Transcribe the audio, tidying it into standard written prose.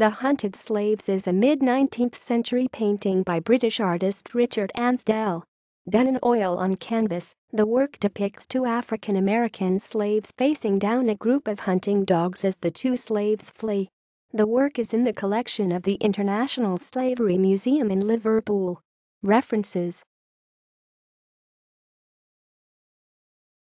The Hunted Slaves is a mid-19th century painting by British artist Richard Ansdell. Done in oil on canvas, the work depicts two African American slaves facing down a group of hunting dogs as the two slaves flee. The work is in the collection of the International Slavery Museum in Liverpool. References